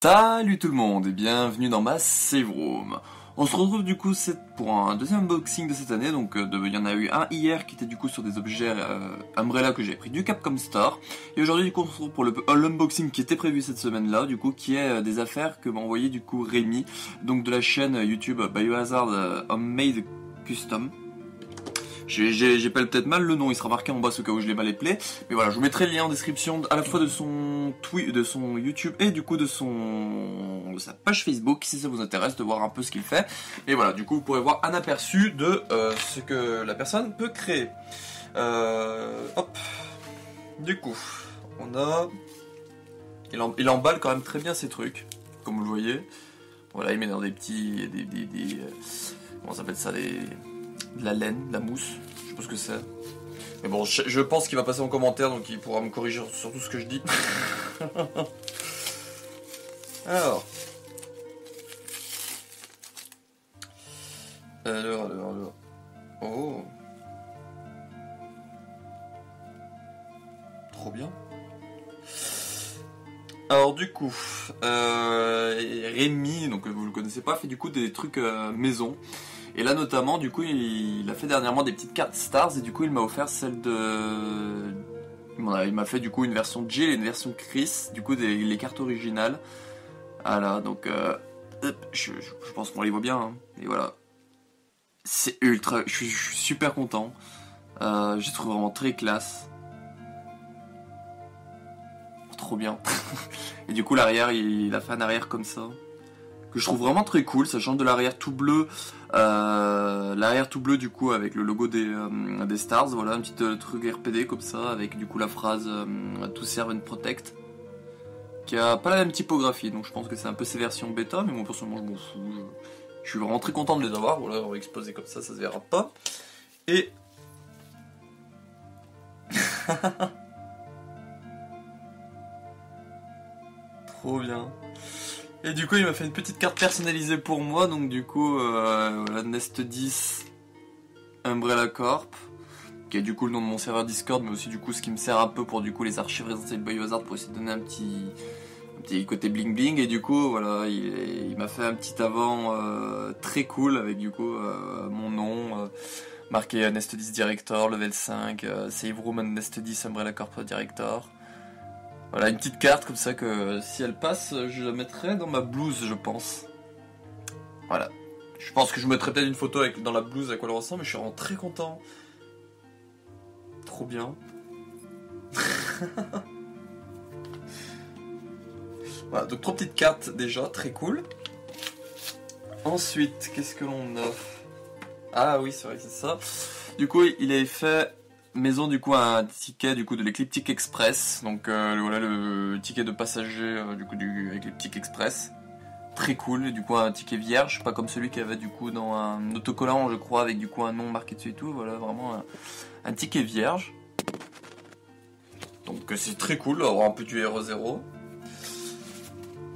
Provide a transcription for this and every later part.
Salut tout le monde et bienvenue dans ma save room. On se retrouve du coup pour un deuxième unboxing de cette année, donc il y en a eu un hier qui était du coup sur des objets Umbrella que j'ai pris du Capcom Store. Et aujourd'hui du coup on se retrouve pour l'unboxing qui était prévu cette semaine là, du coup qui est des affaires que m'a envoyé du coup Rémi, donc de la chaîne YouTube Biohazard Homemade Custom. J'appelle peut-être mal le nom, il sera marqué en bas au cas où je l'ai mal appelé. Mais voilà, je vous mettrai le lien en description à la fois de son YouTube et du coup de sa page Facebook si ça vous intéresse de voir un peu ce qu'il fait. Et voilà, du coup vous pourrez voir un aperçu de ce que la personne peut créer. Hop. Du coup, on a... Il emballe quand même très bien ces trucs, comme vous le voyez. Voilà, il met dans des petits... comment ça s'appelle ça, de la laine, de la mousse, je sais pas ce que c'est. Mais bon, je pense qu'il va passer en commentaire, donc il pourra me corriger sur tout ce que je dis. Alors. Oh. Trop bien. Alors du coup, Rémi, donc vous le connaissez pas, fait du coup des trucs maison. Et là notamment, du coup, il a fait dernièrement des petites cartes Stars et du coup, il m'a offert celle de... Il m'a fait du coup une version Jill et une version Chris, du coup les cartes originales. Voilà, donc je pense qu'on les voit bien. Hein. Et voilà, c'est ultra, je suis super content. Je trouve vraiment très classe. Trop bien. Et du coup, l'arrière, il a fait un arrière comme ça. Que je trouve vraiment très cool, ça change de l'arrière tout bleu, du coup avec le logo des Stars, voilà un petit truc RPD comme ça avec du coup la phrase To Serve and Protect, qui a pas la même typographie, donc je pense que c'est un peu ces versions bêta, mais moi personnellement je m'en fous, je suis vraiment très content de les avoir, voilà on va exposer comme ça se verra pas, et... Trop bien. Et du coup il m'a fait une petite carte personnalisée pour moi, donc du coup voilà, Nest 10 Umbrella Corp, qui est du coup le nom de mon serveur Discord, mais aussi du coup ce qui me sert un peu pour du coup les archives Resident Evil Biohazard pour essayer de donner un petit côté bling bling, et du coup voilà il m'a fait un petit avant très cool avec du coup mon nom marqué Nest 10 Director, level 5, Save Room and Nest 10 Umbrella Corp Director. Voilà, une petite carte comme ça que si elle passe, je la mettrai dans ma blouse, je pense. Voilà. Je pense que je mettrai peut-être une photo dans la blouse à quoi elle ressemble, mais je suis vraiment très content. Trop bien. Voilà, donc 3 petites cartes déjà, très cool. Ensuite, qu'est-ce que l'on a? Ah oui, c'est vrai que c'est ça. Du coup, il avait fait... maison du coup un ticket du coup de l'Ecliptic Express, donc voilà le ticket de passager du coup du Ecliptic Express, très cool, et du coup un ticket vierge, pas comme celui qu'il y avait du coup dans un autocollant je crois avec du coup un nom marqué dessus et tout, voilà vraiment un ticket vierge, donc c'est très cool d'avoir un peu du RE0.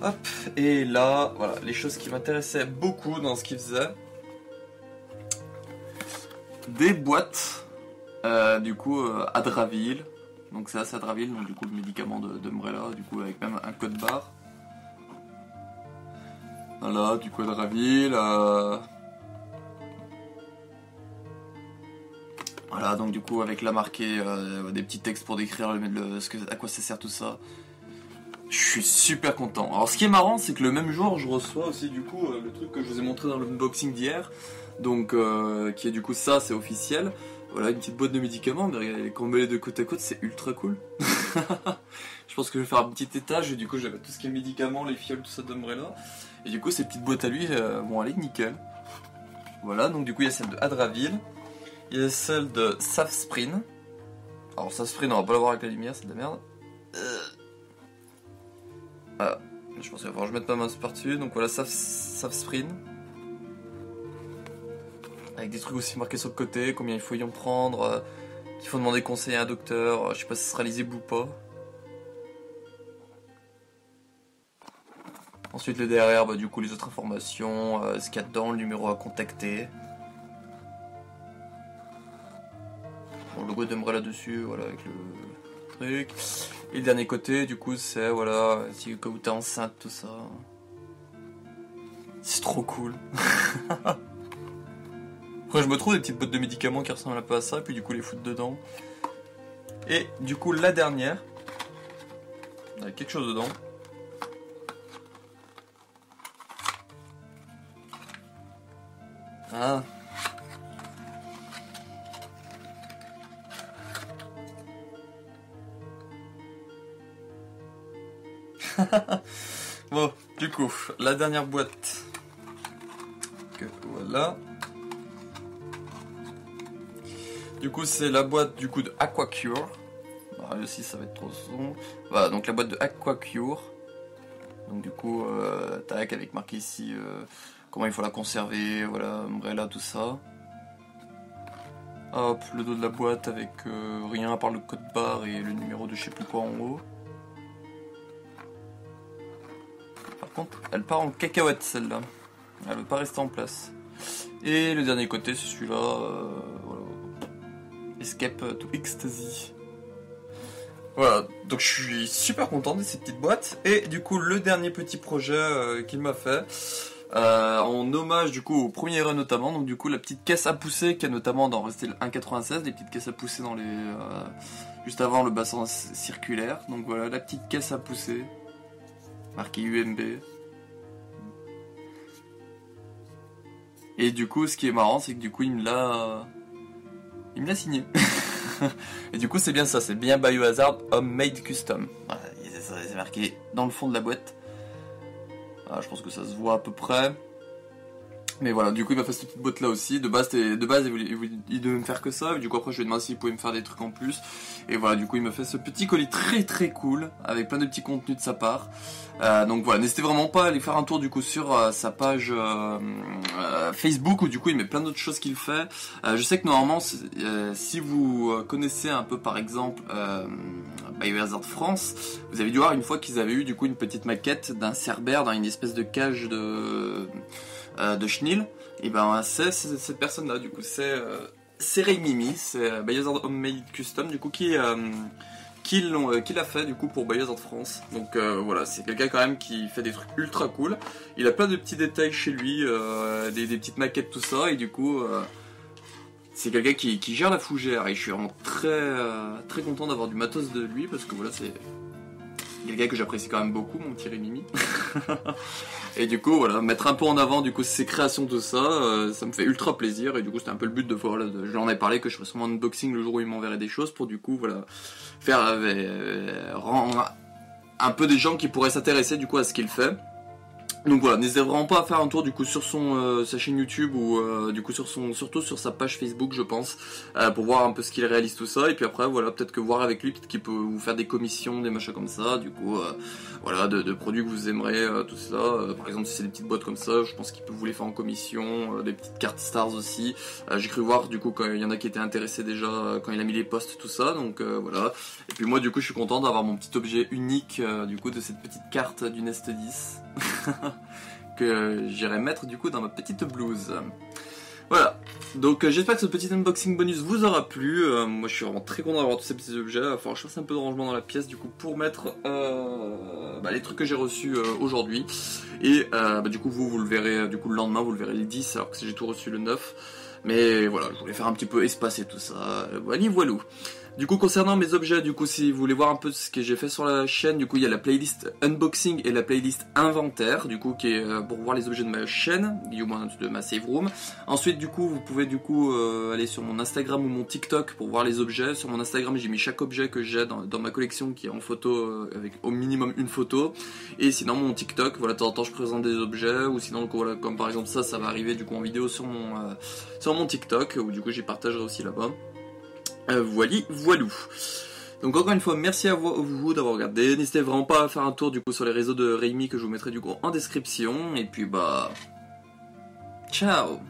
Hop, et là voilà les choses qui m'intéressaient beaucoup dans ce qu'il faisait, des boîtes. Du coup Adravil, donc ça c'est Adravil, donc du coup le médicament d'Umbrella, du coup avec même un code barre. Voilà, du coup Adravil, voilà, donc du coup avec là marqué des petits textes pour décrire à quoi ça sert tout ça. Je suis super content. Alors ce qui est marrant, c'est que le même jour je reçois aussi du coup le truc que je vous ai montré dans l'unboxing d'hier, donc qui est du coup ça, c'est officiel. Voilà, une petite boîte de médicaments, mais regardez, quand on met les deux côte à côte, c'est ultra cool. Je pense que je vais faire un petit étage, et du coup, je vais mettre tout ce qui est médicaments, les fioles, tout ça d'Umbrella. Et du coup, ces petites boîtes à lui vont aller nickel. Voilà, donc du coup, il y a celle de Adravil. Il y a celle de Safsprin. Alors, Safsprin, on va pas l'avoir avec la lumière, c'est de la merde. Voilà, je pense qu'il va falloir que je mette ma main par-dessus. Donc voilà, Safsprin. Avec des trucs aussi marqués sur le côté, combien il faut y en prendre, qu'il faut demander conseil à un docteur, je sais pas si ce sera lisible ou pas. Ensuite le derrière, du coup les autres informations, ce qu'il y a dedans, le numéro à contacter. Bon, le logo d'Umbrella dessus, voilà, avec trucs. Et le dernier côté, du coup, c'est voilà, si quand t'es enceinte, tout ça. C'est trop cool. Après, je me trouve des petites boîtes de médicaments qui ressemblent un peu à ça, et puis du coup, les foutre dedans. Et du coup, la dernière, il y a quelque chose dedans. Ah. Bon, du coup, la dernière boîte. Que voilà. Du coup, c'est la boîte du coup de Aquacure. Bah, aussi, ça va être trop sombre. Voilà, donc la boîte de Aquacure. Donc du coup, tac, avec marqué ici comment il faut la conserver, voilà, Umbrella, tout ça. Hop, le dos de la boîte avec rien à part le code barre et le numéro de je sais plus quoi en haut. Par contre, elle part en cacahuète celle-là. Elle ne veut pas rester en place. Et le dernier côté, c'est celui-là. Voilà. Escape to Ecstasy. Voilà, donc je suis super content de ces petites boîtes. Et du coup, le dernier petit projet qu'il m'a fait, en hommage du coup au premier run notamment, donc du coup la petite caisse à pousser qui est notamment dans Resident 1.96, les petites caisses à pousser dans les juste avant le bassin circulaire. Donc voilà, la petite caisse à pousser, marquée UMB. Et du coup, ce qui est marrant, c'est que du coup, il me l'a signé. Et du coup, c'est bien ça, c'est bien Biohazard Homemade Custom. Voilà, c'est marqué dans le fond de la boîte. Voilà, je pense que ça se voit à peu près. Mais voilà, du coup, il m'a fait cette petite boîte là aussi. De base, il devait me faire que ça. Et du coup, après, je lui ai demandé s'il pouvait me faire des trucs en plus. Et voilà, du coup, il m'a fait ce petit colis très très cool, avec plein de petits contenus de sa part. Donc voilà, n'hésitez vraiment pas à aller faire un tour du coup sur sa page Facebook, où du coup, il met plein d'autres choses qu'il fait. Je sais que normalement, si vous connaissez un peu par exemple Biohazard France, vous avez dû voir une fois qu'ils avaient eu du coup une petite maquette d'un Cerbère dans une espèce de cage de chenil. Et ben c'est cette personne là, du coup c'est Ray Mimi, c'est Biohazard Homemade Custom du coup qui l'a fait du coup pour Biohazard France. Donc voilà, c'est quelqu'un quand même qui fait des trucs ultra cool. Il a plein de petits détails chez lui, des petites maquettes, tout ça, et du coup c'est quelqu'un qui gère la fougère, et je suis vraiment très content d'avoir du matos de lui, parce que voilà, c'est quelqu'un que j'apprécie quand même beaucoup, mon petit Ray Mimi. Et du coup, voilà, mettre un peu en avant du coup ses créations, tout ça, ça me fait ultra plaisir. Et du coup, c'était un peu le but de voilà, je lui en ai parlé que je ferais sûrement un unboxing le jour où il m'enverrait des choses pour du coup, voilà, faire rendre un peu des gens qui pourraient s'intéresser du coup à ce qu'il fait. Donc voilà, n'hésitez vraiment pas à faire un tour du coup sur sa chaîne YouTube ou du coup surtout sur sa page Facebook, je pense, pour voir un peu ce qu'il réalise, tout ça. Et puis après voilà, peut-être que voir avec lui, peut-être qu'il peut vous faire des commissions, des machins comme ça, du coup voilà, de produits que vous aimerez, tout ça. Par exemple si c'est des petites boîtes comme ça, je pense qu'il peut vous les faire en commission, des petites cartes stars aussi. J'ai cru voir du coup quand il y en a qui étaient intéressés déjà quand il a mis les posts, tout ça, donc voilà. Et puis moi du coup je suis content d'avoir mon petit objet unique du coup de cette petite carte du Nest 10. Que j'irai mettre du coup dans ma petite blouse. Voilà, donc j'espère que ce petit unboxing bonus vous aura plu. Moi je suis vraiment très content d'avoir tous ces petits objets. Il va falloir que je fasse un peu de rangement dans la pièce du coup pour mettre les trucs que j'ai reçus aujourd'hui. Et du coup vous le verrez du coup le lendemain, vous le verrez le 10 alors que j'ai tout reçu le 9. Mais voilà, je voulais faire un petit peu espacer tout ça. Voilà, voilou. Du coup concernant mes objets, du coup si vous voulez voir un peu ce que j'ai fait sur la chaîne, du coup il y a la playlist unboxing et la playlist inventaire, du coup qui est pour voir les objets de ma chaîne, du moins de ma save room. Ensuite du coup vous pouvez du coup aller sur mon Instagram ou mon TikTok pour voir les objets. Sur mon Instagram j'ai mis chaque objet que j'ai dans ma collection qui est en photo avec au minimum une photo. Et sinon mon TikTok, voilà, de temps en temps je présente des objets, ou sinon voilà, comme par exemple ça va arriver du coup en vidéo sur mon TikTok, où du coup j'y partagerai aussi là-bas. Voilou. Donc encore une fois, merci à vous d'avoir regardé. N'hésitez vraiment pas à faire un tour du coup sur les réseaux de Rémi que je vous mettrai du coup en description. Et puis bah, ciao.